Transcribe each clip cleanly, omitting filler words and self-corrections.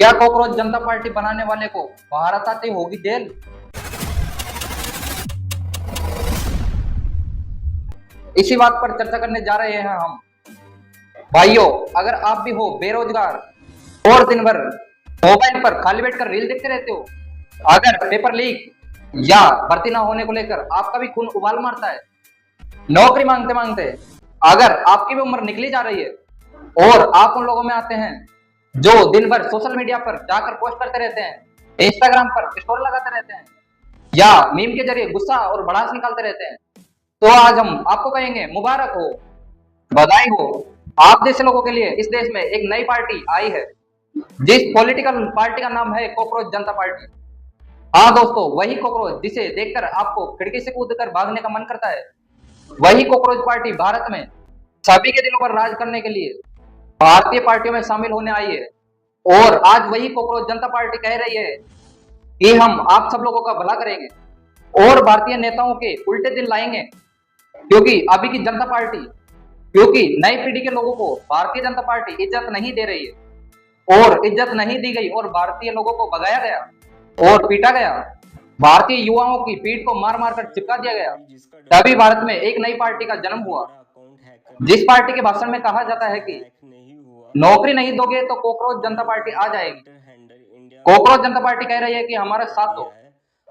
क्या कॉकरोच जनता पार्टी बनाने वाले को भारत आते ही होगी जेल? इसी बात पर चर्चा करने जा रहे हैं हम। भाइयों, अगर आप भी हो बेरोजगार और दिन भर मोबाइल पर खाली बैठकर रील देखते रहते हो, अगर पेपर लीक या भर्ती ना होने को लेकर आपका भी खून उबाल मारता है, नौकरी मांगते मांगते अगर आपकी भी उम्र निकली जा रही है और आप उन लोगों में आते हैं जो दिन भर सोशल मीडिया पर जाकर पोस्ट करते रहते हैं, इंस्टाग्राम पर स्टोरी लगाते रहते हैं या मीम के जरिए गुस्सा और भड़ास निकालते रहते हैं, तो आज हम आपको कहेंगे मुबारक हो, बधाई हो। आप जैसे लोगों के लिए इस देश में एक नई पार्टी आई है, जिस पॉलिटिकल पार्टी का नाम है कॉकरोच जनता पार्टी। हाँ दोस्तों, वही कॉकरोच जिसे देखकर आपको खिड़की से कूदकर भागने का मन करता है, वही कॉकरोच पार्टी भारत में सभी के दिलों पर राज करने के लिए भारतीय पार्टियों में शामिल होने आई है। और आज वही कॉकरोच जनता पार्टी कह रही है कि हम आप सब लोगों का भला करेंगे और भारतीय नेताओं के उल्टे दिल लाएंगे, क्योंकि अभी की जनता पार्टी, क्योंकि नई पीढ़ी के लोगों को भारतीय जनता पार्टी इज्जत नहीं दे रही है और इज्जत नहीं दी गई और भारतीय लोगों को भगाया गया और पीटा गया। भारतीय युवाओं की पीठ को मार मार कर चिपका दिया गया। तभी भारत में एक नई पार्टी का जन्म हुआ, जिस पार्टी के भाषण में कहा जाता है कि नौकरी नहीं दोगे तो कॉकरोच जनता पार्टी आ जाएगी। कॉकरोच जनता पार्टी कह रही है कि हमारा साथ दो,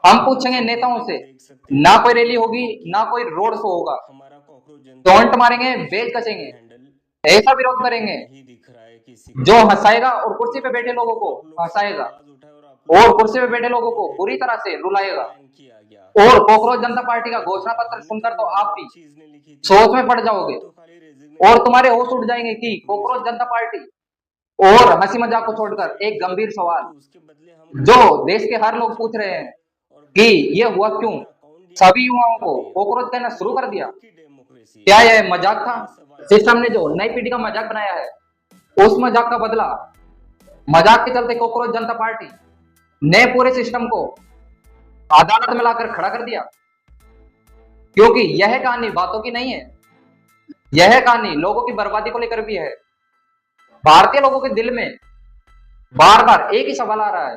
हम पूछेंगे नेताओं से, ना कोई रैली होगी ना कोई रोड शो होगा, टोंट मारेंगे, बेल कसेंगे, ऐसा विरोध करेंगे जो हंसाएगा और कुर्सी पे बैठे लोगों को हंसाएगा और कुर्सी पे बैठे लोगों को बुरी तरह से रुलाएगा। और कॉकरोच जनता पार्टी का घोषणा पत्र सुनकर तो आप भी सोच में पड़ जाओगे और तुम्हारे होश उड़ जाएंगे कि कॉकरोच जनता पार्टी। और हंसी मजाक को छोड़कर एक गंभीर सवाल जो देश के हर लोग पूछ रहे हैं कि ये हुआ क्यों, सभी युवाओं को कॉकरोच कहना शुरू कर दिया। क्या यह मजाक था? सिस्टम ने जो नई पीढ़ी का मजाक बनाया है, उस मजाक का बदला मजाक के चलते कॉकरोच जनता पार्टी ने पूरे सिस्टम को अदालत में लाकर खड़ा कर दिया। क्योंकि यह कहानी बातों की नहीं है, यह कहानी लोगों की बर्बादी को लेकर भी है। भारतीय लोगों के दिल में बार बार एक ही सवाल आ रहा है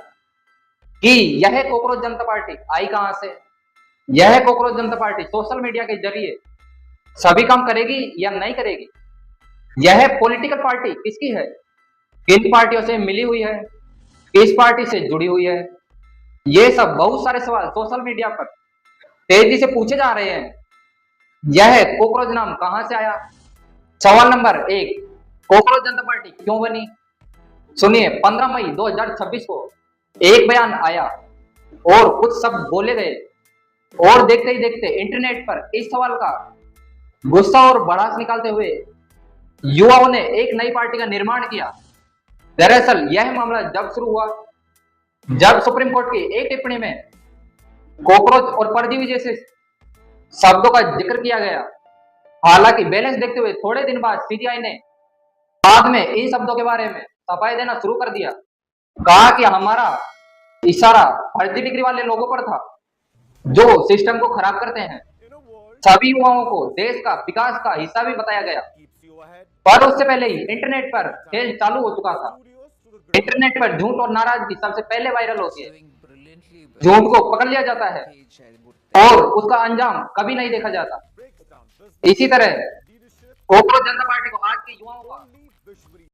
कि यह कॉकरोच जनता पार्टी आई कहां से? यह कॉकरोच जनता पार्टी सोशल मीडिया के जरिए सभी काम करेगी या नहीं करेगी? यह पॉलिटिकल पार्टी किसकी है? किन पार्टियों से मिली हुई है? किस पार्टी से जुड़ी हुई है? ये सब बहुत सारे सवाल सोशल मीडिया पर तेजी से पूछे जा रहे हैं। यह कॉकरोच नाम कहां से आया? सवाल नंबर 1, कॉकरोच जनता पार्टी क्यों बनी? सुनिए, 15 मई 2026 को एक बयान आया और कुछ शब्द बोले गए और देखते ही देखते इंटरनेट पर इस सवाल का गुस्सा और भड़ास निकालते हुए युवाओं ने एक नई पार्टी का निर्माण किया। दरअसल यह मामला जब शुरू हुआ, जब सुप्रीम कोर्ट की एक टिप्पणी में कॉकरोच और परजीवी जैसे शब्दों का जिक्र किया गया। हालांकि बैलेंस देखते हुए थोड़े दिन बाद सीजीआई ने बाद में इन शब्दों के बारे में सफाई देना शुरू कर दिया। कहा कि हमारा इशारा फर्जी डिग्री वाले लोगों पर था जो सिस्टम को खराब करते हैं। सभी युवाओं को देश का विकास का हिस्सा भी बताया गया। पर उससे पहले ही इंटरनेट पर खेल चालू हो चुका था। इंटरनेट पर झूठ और नाराजगी सबसे पहले वायरल होती है। झूठ को पकड़ लिया जाता है और उसका अंजाम कभी नहीं देखा जाता। इसी तरह कॉकरोच जनता पार्टी को आज के युवाओं का